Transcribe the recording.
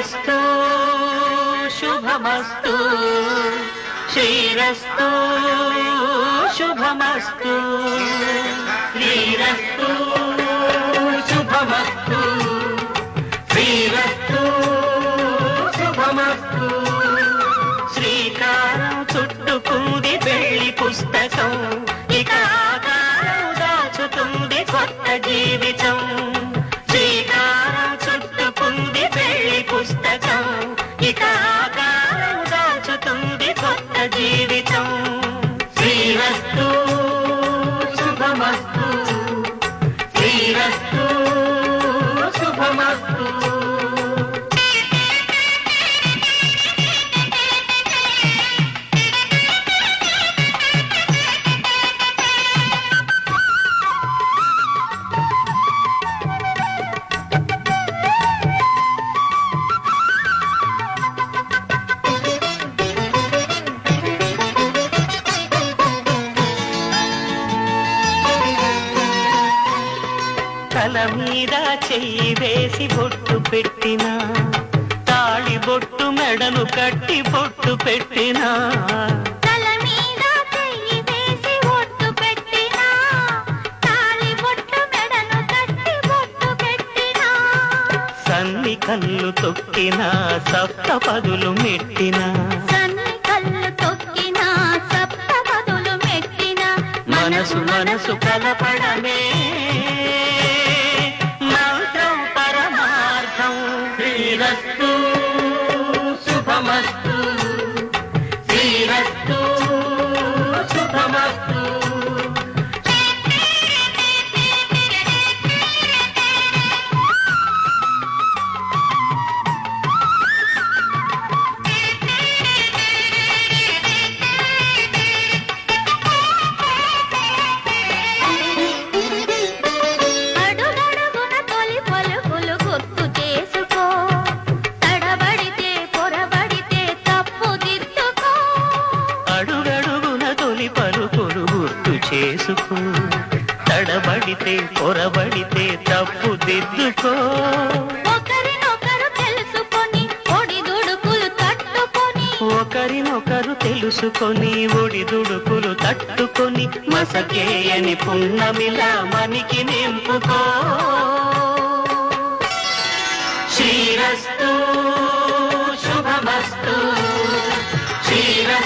శ్రీరస్తు శుభమస్తు శ్రీరస్తు శుభమస్తు శ్రీరస్తు శుభమస్తు శ్రీరస్తు శుభమస్తు శ్రీకారం చుట్టుకుంది పెళ్లి పుస్తకం ఇక ఆకారం దాచుతుంది కొత్త జీవితం శ్రీకారం చుట్టుకుంది పెళ్లి పుస్తకం ఇక ఆకారం దాచుతుంది కొత్త జీవితం శ్రీరస్తు శుభమస్తు శ్రీరస్తు శుభమస్తు తల మీద చెయ్యి వేసి బొట్టు పెట్టినా తాళి బొట్టు మెడను కట్టి బొట్టు పెట్టినా తల మీద చెయ్యి వేసి బొట్టు పెట్టినా తాళి బొట్టు మెడను కట్టి బొట్టు పెట్టినా సన్ని కళ్ళు తొక్కినా సప్తపదులు మెట్టినా సన్ని కళ్ళు తొక్కినా సప్తపదులు మెట్టినా మనసు మనసు కలపడమే మంత్రం పరమార్థం శ్రీరస్తు శుభమస్తు శ్రీరస్తు శుభమస్తు అడుగడుగున తొలి పలుకులు గుర్తు చేసుకో తడబడితే పొరబడితే తప్పు దిద్దుకో అడుగడుగున తొలి పలుకులు గుర్తు చేసుకో తడబడితే పొరబడితే తప్పు దిద్దుకో ఒకరినొకరు తెలుసుకొని ఒడిదుడుకులు తట్టుకొని ఒకరినొకరు తెలుసుకొని ఒడిదుడుకులు తట్టుకొని మసకేయని పున్నమిలా మనికి నింపుకో శ్రీరస్తు శుభమస్తు శ్రీరస్తు